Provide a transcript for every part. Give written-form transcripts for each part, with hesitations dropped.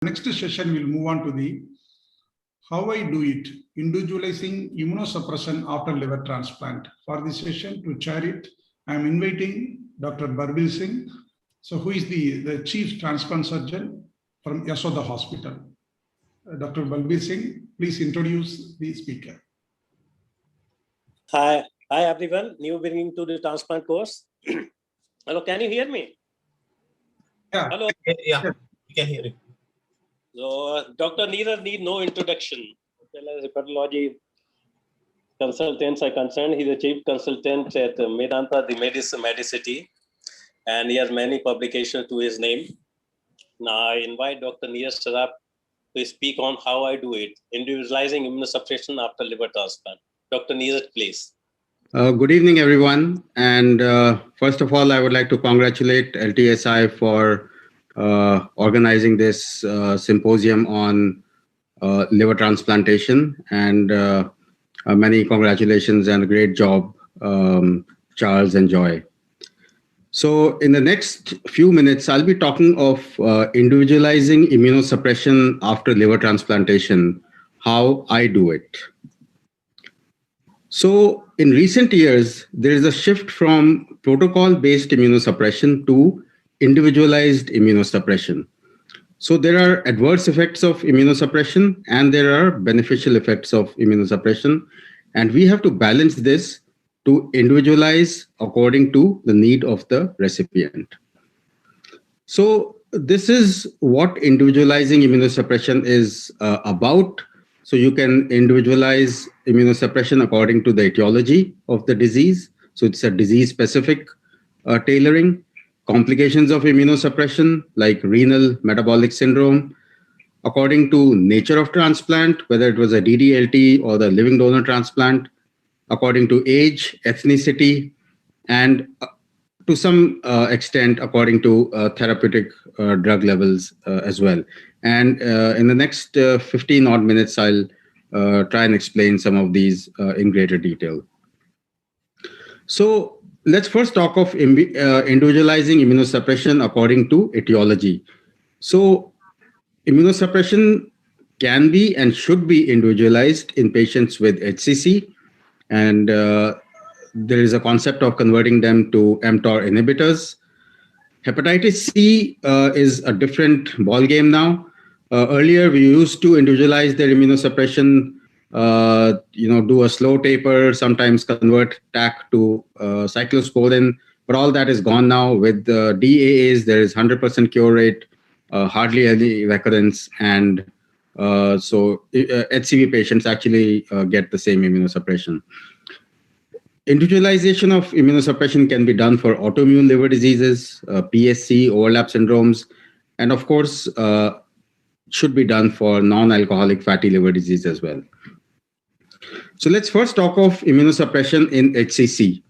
Next session, we'll move on to the how I do it, individualizing immunosuppression after liver transplant. For this session, to chair it, I am inviting Dr. Balbir Singh, who is the Chief Transplant Surgeon from Yashoda Hospital. Dr. Balbir Singh, please introduce the speaker. Hi everyone, new beginning to the transplant course. Hello, can you hear me? Yeah. Hello. Yeah, we can hear you. So, Dr. Neeraj need no introduction. As hepatology consultants are concerned, he's a chief consultant at Medanta, the Medicity, and he has many publications to his name. Now, I invite Dr. Neeraj Saraf to speak on how I do it, individualizing immunosuppression after liver transplant. Dr. Neeraj, please. Good evening, everyone. And first of all, I would like to congratulate LTSI for organizing this symposium on liver transplantation. And many congratulations and a great job, Charles and Joy. So in the next few minutes, I'll be talking of individualizing immunosuppression after liver transplantation, how I do it. So in recent years, there is a shift from protocol-based immunosuppression to individualized immunosuppression. So there are adverse effects of immunosuppression and there are beneficial effects of immunosuppression. And we have to balance this to individualize according to the need of the recipient. So this is what individualizing immunosuppression is about. So you can individualize immunosuppression according to the etiology of the disease. So it's a disease-specific tailoring. Complications of immunosuppression like renal metabolic syndrome, according to nature of transplant, whether it was a DDLT or the living donor transplant, according to age, ethnicity, and to some extent according to therapeutic drug levels as well. And in the next 15 odd minutes, I'll try and explain some of these in greater detail. So let's first talk of individualizing immunosuppression according to etiology. So immunosuppression can be and should be individualized in patients with HCC. And there is a concept of converting them to mTOR inhibitors. Hepatitis C is a different ballgame now. Earlier, we used to individualize their immunosuppression, do a slow taper, sometimes convert TAC to cyclosporin, but all that is gone now. With the DAAs, there is 100% cure rate, hardly any recurrence, and so HCV patients actually get the same immunosuppression. Individualization of immunosuppression can be done for autoimmune liver diseases, PSC, overlap syndromes, and of course, should be done for non-alcoholic fatty liver disease as well. So let's first talk of immunosuppression in HCC.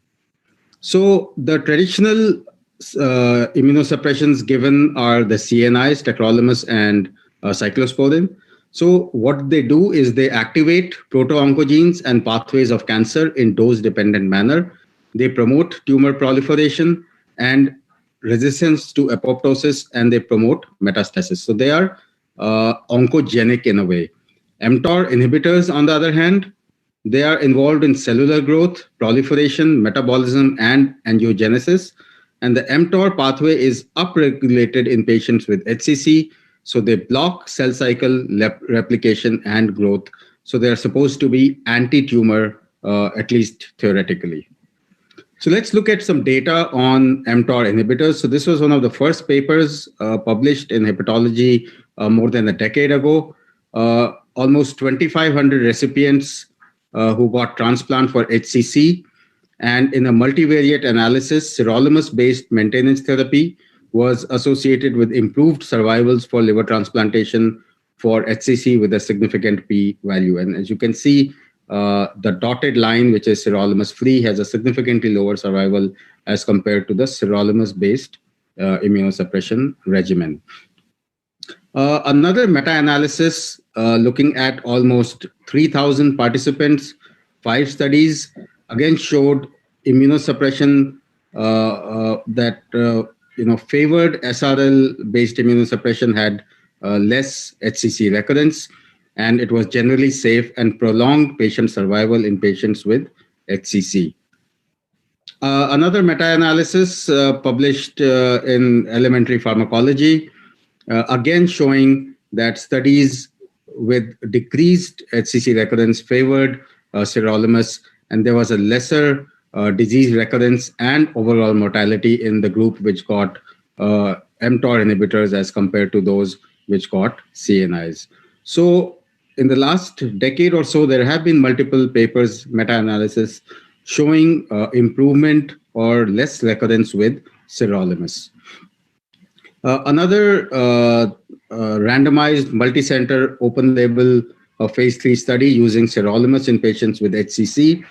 So the traditional immunosuppressions given are the CNIs, tacrolimus, and cyclosporin. So what they do is they activate proto-oncogenes and pathways of cancer in dose-dependent manner. They promote tumor proliferation and resistance to apoptosis, and they promote metastasis. So they are oncogenic in a way. mTOR inhibitors, on the other hand, they are involved in cellular growth, proliferation, metabolism, and angiogenesis. And the mTOR pathway is upregulated in patients with HCC. So they block cell cycle replication and growth. So they are supposed to be anti-tumor, at least theoretically. So let's look at some data on mTOR inhibitors. So this was one of the first papers published in hepatology more than a decade ago. Almost 2,500 recipients who got transplant for HCC. And in a multivariate analysis, sirolimus-based maintenance therapy was associated with improved survivals for liver transplantation for HCC with a significant p-value. And as you can see, the dotted line, which is sirolimus-free, has a significantly lower survival as compared to the sirolimus-based immunosuppression regimen. Another meta-analysis looking at almost 3,000 participants, 5 studies, again showed immunosuppression that favored SRL-based immunosuppression had less HCC recurrence, and it was generally safe and prolonged patient survival in patients with HCC. Another meta-analysis published in Elementary Pharmacology, again showing that studies with decreased HCC recurrence favored sirolimus, and there was a lesser disease recurrence and overall mortality in the group which got mTOR inhibitors as compared to those which got CNIs. So in the last decade or so, there have been multiple papers, meta-analysis, showing improvement or less recurrence with sirolimus. Another randomized multi-center open label phase 3 study using sirolimus in patients with HCC.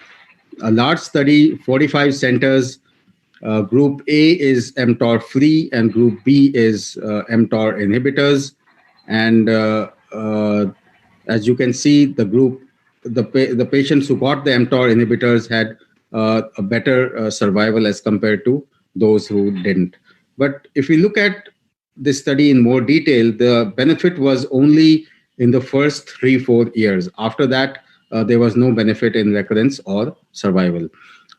A large study, 45 centers. Group A is mTOR free and group B is mTOR inhibitors. And as you can see, the patients who got the mTOR inhibitors had a better survival as compared to those who didn't. But if we look at this study in more detail, the benefit was only in the first 3-4 years. After that, there was no benefit in recurrence or survival.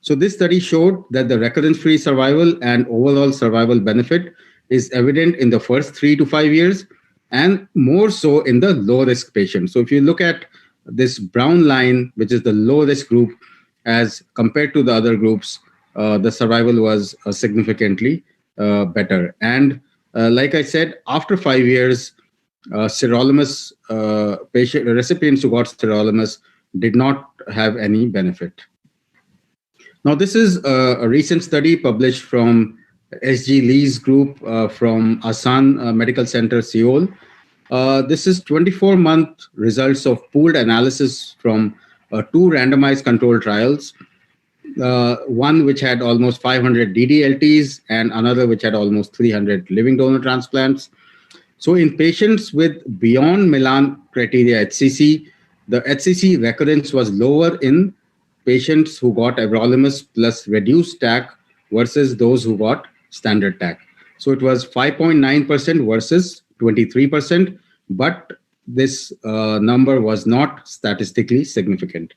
So this study showed that the recurrence-free survival and overall survival benefit is evident in the first 3 to 5 years, and more so in the low-risk patients. So if you look at this brown line, which is the low-risk group, as compared to the other groups, the survival was significantly better. And like I said, after 5 years, sirolimus recipients who got sirolimus did not have any benefit. Now, this is a recent study published from SG Lee's group from Asan Medical Center, Seoul. This is 24-month results of pooled analysis from 2 randomized controlled trials, one which had almost 500 DDLTs and another which had almost 300 living donor transplants. So in patients with beyond Milan criteria HCC, the HCC recurrence was lower in patients who got everolimus plus reduced TAC versus those who got standard TAC. So it was 5.9% versus 23%, but this number was not statistically significant.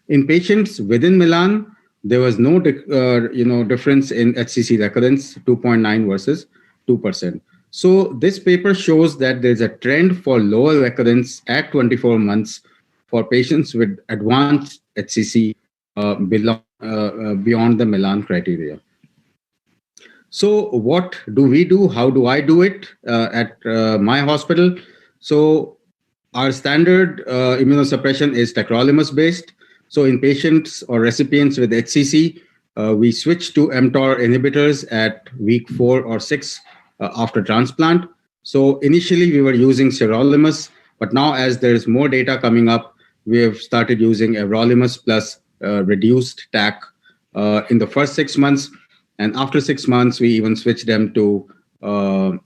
In patients within Milan, there was no difference in HCC recurrence, 2.9 versus 2%. So this paper shows that there's a trend for lower recurrence at 24 months for patients with advanced HCC beyond the Milan criteria. So what do we do? How do I do it at my hospital? So our standard immunosuppression is tacrolimus based. So in patients or recipients with HCC, we switch to mTOR inhibitors at week 4 or 6 after transplant. So initially we were using sirolimus, but now as there's more data coming up, we have started using everolimus plus reduced TAC in the first 6 months. And after 6 months, we even switched them to everolimus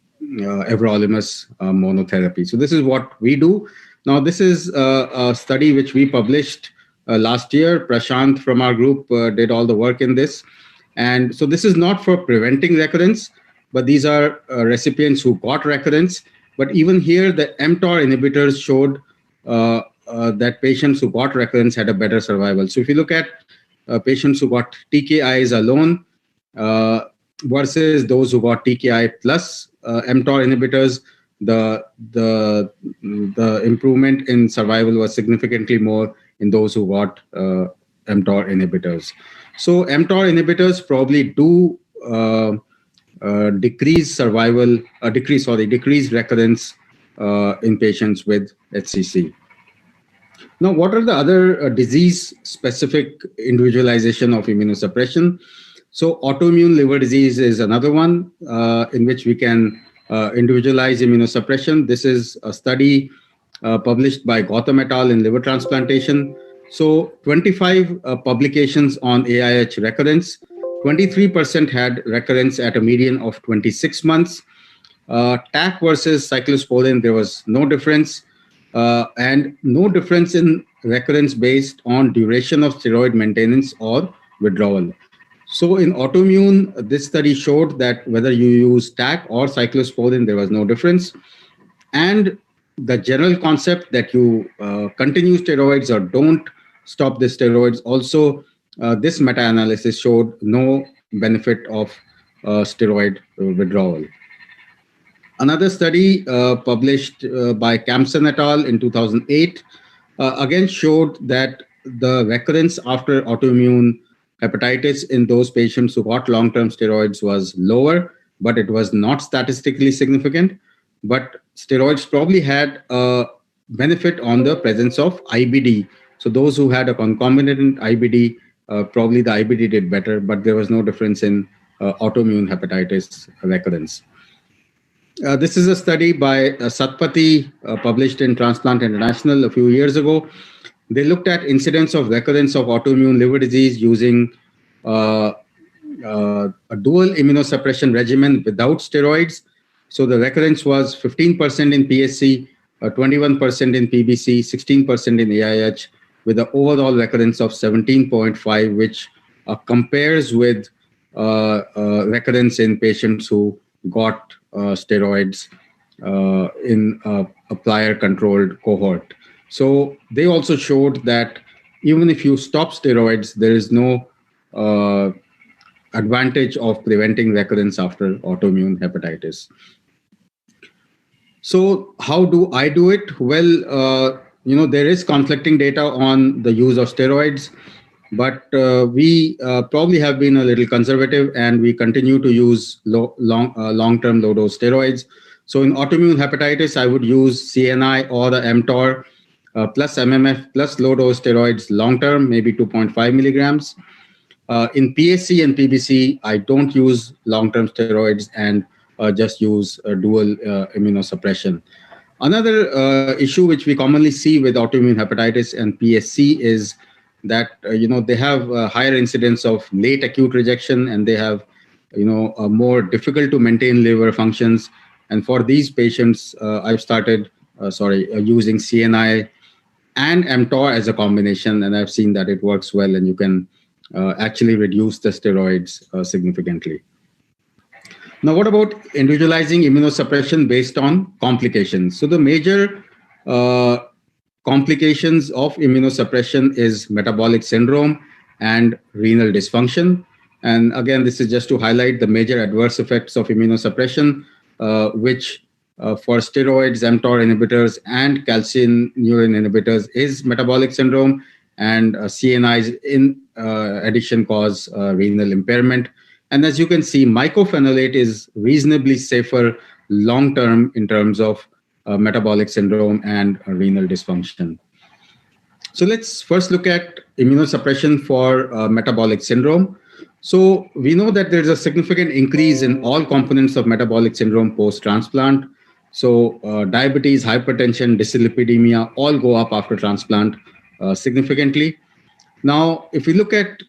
monotherapy. So this is what we do. Now, this is a study which we published last year. Prashant from our group did all the work in this. And so this is not for preventing recurrence, but these are recipients who got recurrence. But even here, the mTOR inhibitors showed that patients who got recurrence had a better survival. So if you look at patients who got TKIs alone versus those who got TKI plus mTOR inhibitors, the improvement in survival was significantly more in those who got mTOR inhibitors. So mTOR inhibitors probably do decrease recurrence in patients with HCC. Now, what are the other disease-specific individualization of immunosuppression? So autoimmune liver disease is another one in which we can individualize immunosuppression. This is a study published by Gautam et al. In liver transplantation. So 25 publications on AIH recurrence. 23% had recurrence at a median of 26 months. TAC versus cyclosporin, there was no difference. And no difference in recurrence based on duration of steroid maintenance or withdrawal. So in autoimmune, this study showed that whether you use TAC or cyclosporin, there was no difference. and the general concept that you continue steroids or don't stop the steroids also, this meta-analysis showed no benefit of steroid withdrawal. Another study published by Campson et al. In 2008 again showed that the recurrence after autoimmune hepatitis in those patients who got long-term steroids was lower, but it was not statistically significant. But steroids probably had a benefit on the presence of IBD. So those who had a concomitant IBD, probably the IBD did better, but there was no difference in autoimmune hepatitis recurrence. This is a study by Satpathy, published in Transplant International a few years ago. They looked at incidence of recurrence of autoimmune liver disease using a dual immunosuppression regimen without steroids. So the recurrence was 15% in PSC, 21% in PBC, 16% in AIH, with an overall recurrence of 17.5, which compares with recurrence in patients who got steroids in a prior controlled cohort. So they also showed that even if you stop steroids, there is no advantage of preventing recurrence after autoimmune hepatitis. So how do I do it? Well, there is conflicting data on the use of steroids, but we probably have been a little conservative, and we continue to use long-term low-dose steroids. So in autoimmune hepatitis, I would use CNI or the mTOR plus MMF plus low-dose steroids long-term, maybe 2.5 milligrams. In PSC and PBC, I don't use long-term steroids and just use dual immunosuppression. Another issue which we commonly see with autoimmune hepatitis and PSC is that they have a higher incidence of late acute rejection, and they have a more difficult to maintain liver functions. And for these patients, I've started using CNI and mTOR as a combination, and I've seen that it works well, and you can actually reduce the steroids significantly. Now, what about individualizing immunosuppression based on complications? So the major complications of immunosuppression is metabolic syndrome and renal dysfunction. And again, this is just to highlight the major adverse effects of immunosuppression, which for steroids, mTOR inhibitors, and calcineurin inhibitors is metabolic syndrome, and CNIs in addition cause renal impairment. And as you can see, mycophenolate is reasonably safer long-term in terms of metabolic syndrome and renal dysfunction. So let's first look at immunosuppression for metabolic syndrome. So we know that there's a significant increase in all components of metabolic syndrome post-transplant. So diabetes, hypertension, dyslipidemia all go up after transplant significantly. Now, if we look at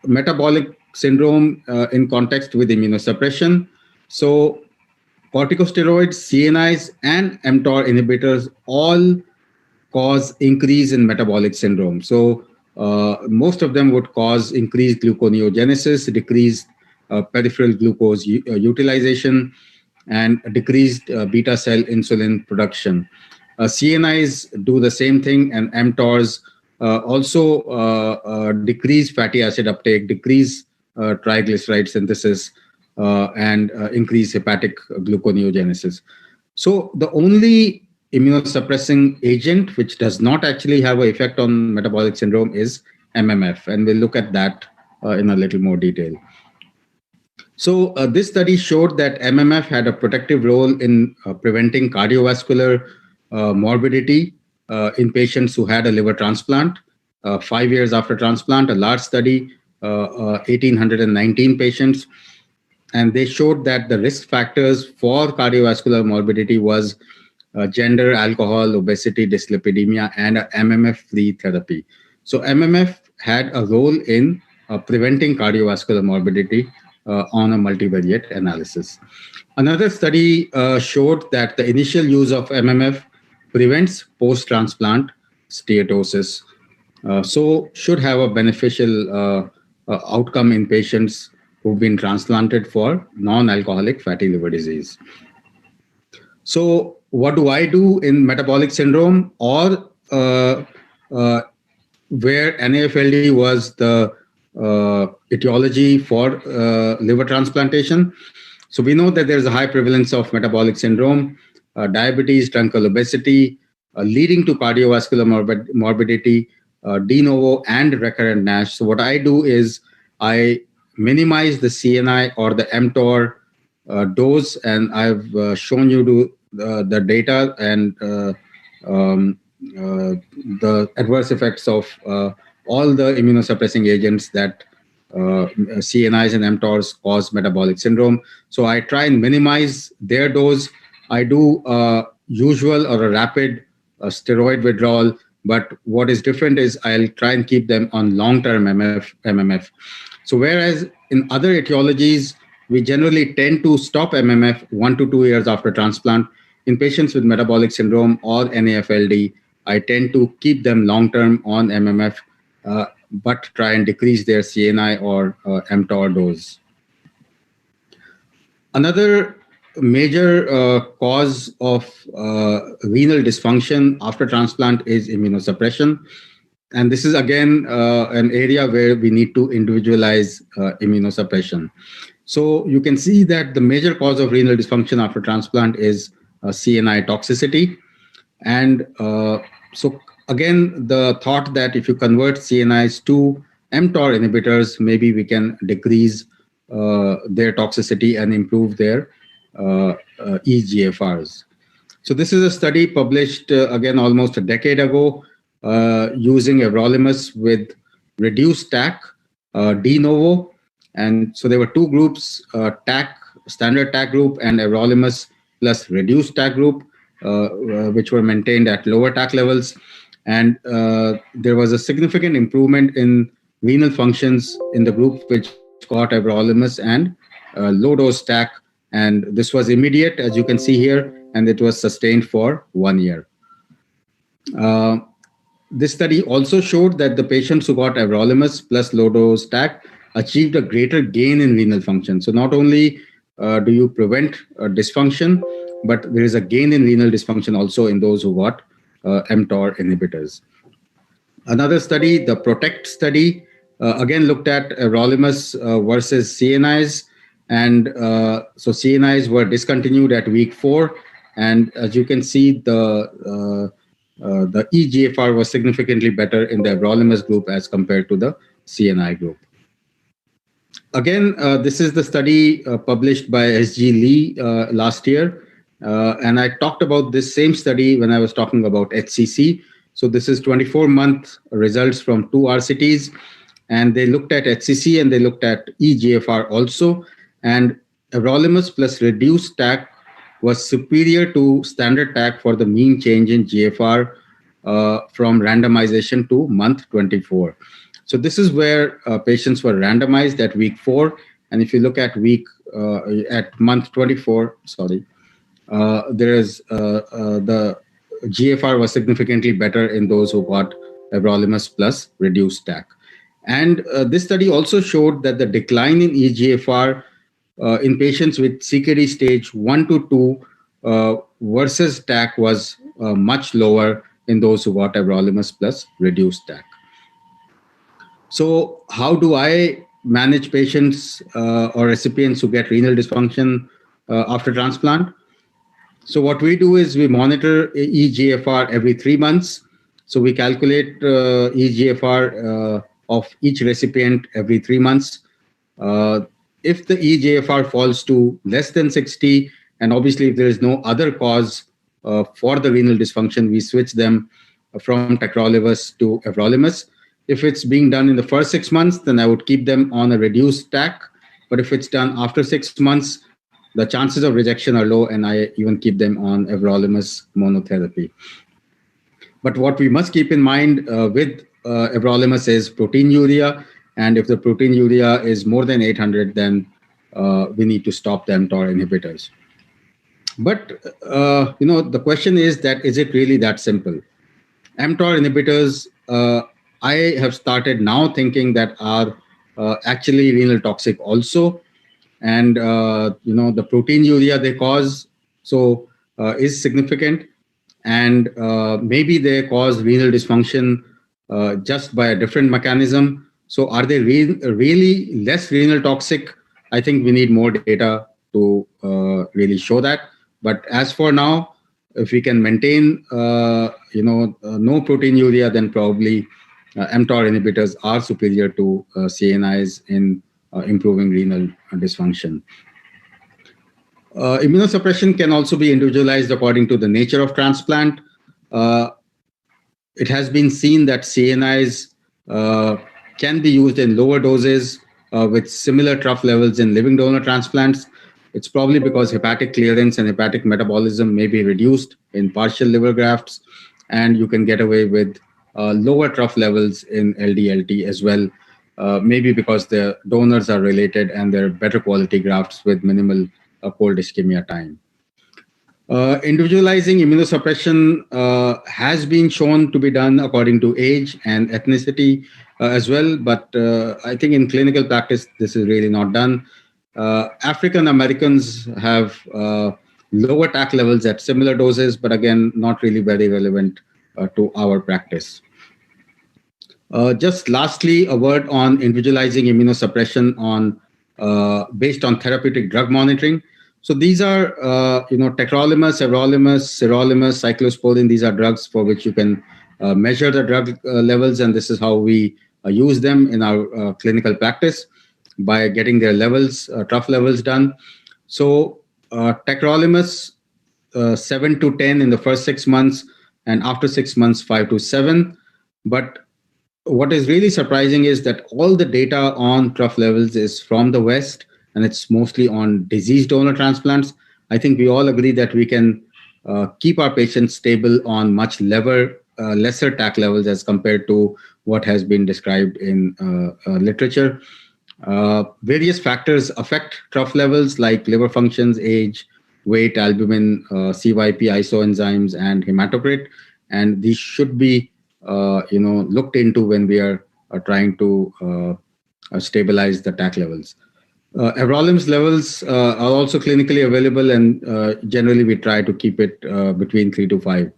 metabolic syndrome in context with immunosuppression, so corticosteroids, CNIs, and mTOR inhibitors all cause increase in metabolic syndrome. So most of them would cause increased gluconeogenesis, decreased peripheral glucose utilization, and decreased beta cell insulin production. CNIs do the same thing, and mTORs also decrease fatty acid uptake, decrease triglyceride synthesis, and increase hepatic gluconeogenesis. So the only immunosuppressing agent which does not actually have an effect on metabolic syndrome is MMF, and we'll look at that in a little more detail. So this study showed that MMF had a protective role in preventing cardiovascular morbidity in patients who had a liver transplant 5 years after transplant, a large study, 1,819 patients. And they showed that the risk factors for cardiovascular morbidity was gender, alcohol, obesity, dyslipidemia, and MMF-free therapy. So MMF had a role in preventing cardiovascular morbidity on a multivariate analysis. Another study showed that the initial use of MMF prevents post-transplant steatosis, so should have a beneficial outcome in patients who've been transplanted for non-alcoholic fatty liver disease. So what do I do in metabolic syndrome, or where NAFLD was the etiology for liver transplantation? So we know that there's a high prevalence of metabolic syndrome, diabetes, truncal obesity, leading to cardiovascular morbidity, de novo and recurrent NASH. So what I do is I minimize the CNI or the mTOR dose, and I've shown you the data and the adverse effects of all the immunosuppressing agents that CNIs and mTORs cause metabolic syndrome. So I try and minimize their dose. I do usual or a rapid steroid withdrawal, but what is different is I'll try and keep them on long-term MMF. So whereas in other etiologies, we generally tend to stop MMF 1 to 2 years after transplant, in patients with metabolic syndrome or NAFLD, I tend to keep them long-term on MMF, but try and decrease their CNI or mTOR dose. Another major cause of renal dysfunction after transplant is immunosuppression. And this is again an area where we need to individualize immunosuppression. So you can see that the major cause of renal dysfunction after transplant is CNI toxicity. And so again, the thought that if you convert CNIs to mTOR inhibitors, maybe we can decrease their toxicity and improve their eGFRs. So this is a study published again almost a decade ago using everolimus with reduced TAC, de novo. And so there were two groups, TAC, standard TAC group, and everolimus plus reduced TAC group, which were maintained at lower TAC levels. And there was a significant improvement in renal functions in the group which got everolimus and low-dose TAC. And this was immediate, as you can see here, and it was sustained for 1 year. This study also showed that the patients who got everolimus plus low-dose TAC achieved a greater gain in renal function. So not only do you prevent dysfunction, but there is a gain in renal dysfunction also in those who got mTOR inhibitors. Another study, the PROTECT study, again looked at everolimus versus CNIs. And so CNIs were discontinued at week 4. And as you can see, the eGFR was significantly better in the everolimus group as compared to the CNI group. Again, this is the study published by S.G. Lee last year. And I talked about this same study when I was talking about HCC. So this is 24-month results from 2 RCTs. And they looked at HCC and they looked at eGFR also. And everolimus plus reduced TAC was superior to standard TAC for the mean change in GFR from randomization to month 24. So this is where patients were randomized at week 4. And if you look at month 24, there is the GFR was significantly better in those who got everolimus plus reduced TAC. And this study also showed that the decline in eGFR in patients with CKD stage 1 to 2 versus TAC was much lower in those who got everolimus plus reduced TAC. So how do I manage patients or recipients who get renal dysfunction after transplant? So what we do is we monitor eGFR every 3 months. So we calculate eGFR of each recipient every 3 months. If the eGFR falls to less than 60, and obviously if there is no other cause for the renal dysfunction, we switch them from tacrolimus to everolimus. If it's being done in the first 6 months, then I would keep them on a reduced TAC. But if it's done after 6 months, the chances of rejection are low, and I even keep them on everolimus monotherapy. But what we must keep in mind with everolimus is proteinuria. And if the proteinuria is more than 800, then we need to stop the mTOR inhibitors. But the question is that, is it really that simple? mTOR inhibitors, I have started now thinking that are actually renal toxic also. And, the proteinuria they cause. So is significant, and maybe they cause renal dysfunction just by a different mechanism. So are they really less renal toxic? I think we need more data to really show that. But as for now, if we can maintain, no proteinuria, then probably mTOR inhibitors are superior to CNIs in improving renal dysfunction. Immunosuppression can also be individualized according to the nature of transplant. It has been seen that CNIs can be used in lower doses with similar trough levels in living donor transplants. It's probably because hepatic clearance and hepatic metabolism may be reduced in partial liver grafts, and you can get away with lower trough levels in LDLT as well, maybe because the donors are related and they're better quality grafts with minimal cold ischemia time. Individualizing immunosuppression has been shown to be done according to age and ethnicity as well, but I think in clinical practice, this is really not done. African Americans have lower TAC levels at similar doses, but again, not really very relevant to our practice. Just lastly, a word on individualizing immunosuppression based on therapeutic drug monitoring. So these are, tacrolimus, everolimus, sirolimus, cyclosporin. These are drugs for which you can measure the drug levels, and this is how we use them in our clinical practice by getting their levels, trough levels done. So tacrolimus, 7 to 10 in the first 6 months, and after 6 months, 5 to 7. But what is really surprising is that all the data on trough levels is from the West, and it's mostly on diseased donor transplants. I think we all agree that we can keep our patients stable on much lesser TAC levels as compared to what has been described in literature. Various factors affect trough levels like liver functions, age, weight, albumin, CYP, isoenzymes, and hematocrit. And these should be looked into when we are trying to stabilize the TAC levels. Everolimus levels are also clinically available, and generally we try to keep it between 3 to 5.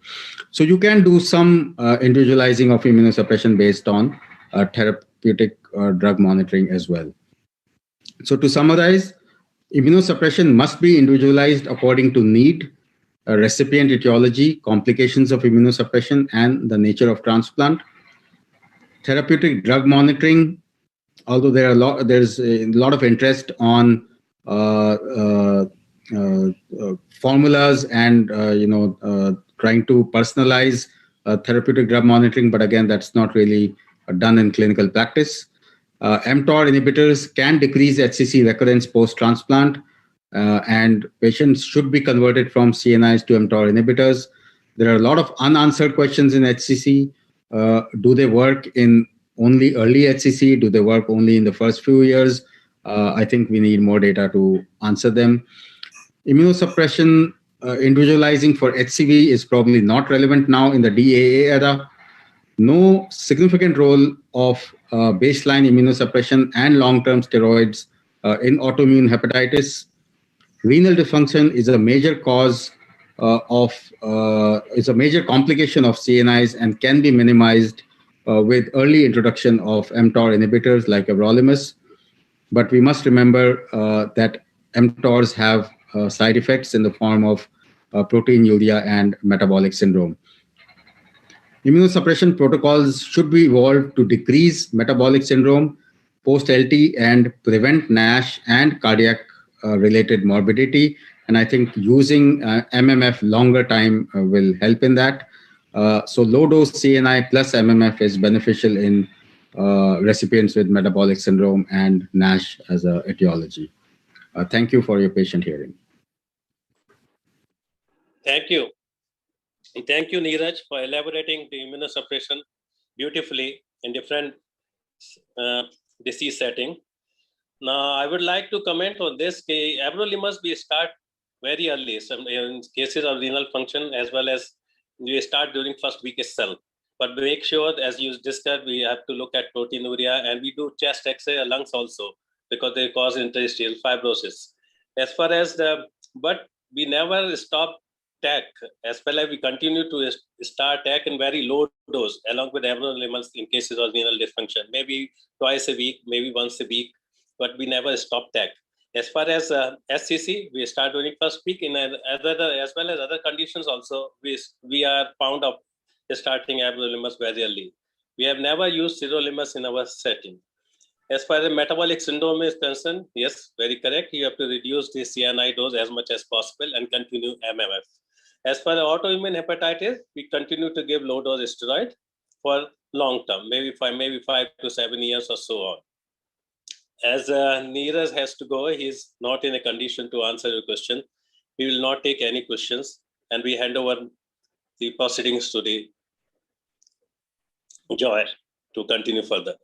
So you can do some individualizing of immunosuppression based on therapeutic drug monitoring as well. So to summarize, immunosuppression must be individualized according to need, recipient etiology, complications of immunosuppression, and the nature of transplant. Therapeutic drug monitoring, although there's a lot of interest on formulas and trying to personalize therapeutic drug monitoring, but again, that's not really done in clinical practice. mTOR inhibitors can decrease HCC recurrence post-transplant, and patients should be converted from CNIs to mTOR inhibitors. There are a lot of unanswered questions in HCC. Do they work in only early HCC? Do they work only in the first few years? I think we need more data to answer them. Immunosuppression individualizing for HCV is probably not relevant now in the DAA era. No significant role of baseline immunosuppression and long-term steroids in autoimmune hepatitis. Renal dysfunction is a major cause is a major complication of CNIs and can be minimized with early introduction of mTOR inhibitors like everolimus. But we must remember that mTORs have side effects in the form of proteinuria and metabolic syndrome. Immunosuppression protocols should be evolved to decrease metabolic syndrome post-LT and prevent NASH and cardiac related morbidity. And I think using MMF longer time will help in that. So low-dose CNI plus MMF is beneficial in recipients with metabolic syndrome and NASH as an etiology. Thank you for your patient hearing. Thank you. Thank you, Neeraj, for elaborating the immunosuppression beautifully in different disease setting. Now, I would like to comment on this. Everolimus we start very early, some in cases of renal function, as well as we start during first week itself. But make sure, as you discussed, we have to look at proteinuria, and we do chest X-ray, lungs also, because they cause interstitial fibrosis. As far as but we never stop TAC, as well as we continue to start TAC in very low dose along with everolimus in cases of renal dysfunction, maybe twice a week, maybe once a week, but we never stop TAC. As far as SCC, we start during first week in as well as other conditions also, we are fond of starting everolimus very early. We have never used sirolimus in our setting. As far as metabolic syndrome is concerned, yes, very correct. You have to reduce the CNI dose as much as possible and continue MMF. As far as autoimmune hepatitis, we continue to give low dose steroid for long term, maybe 5 to 7 years or so on. As Neeraj has to go, he's not in a condition to answer your question. We will not take any questions, and we hand over the proceedings to the Joy to continue further.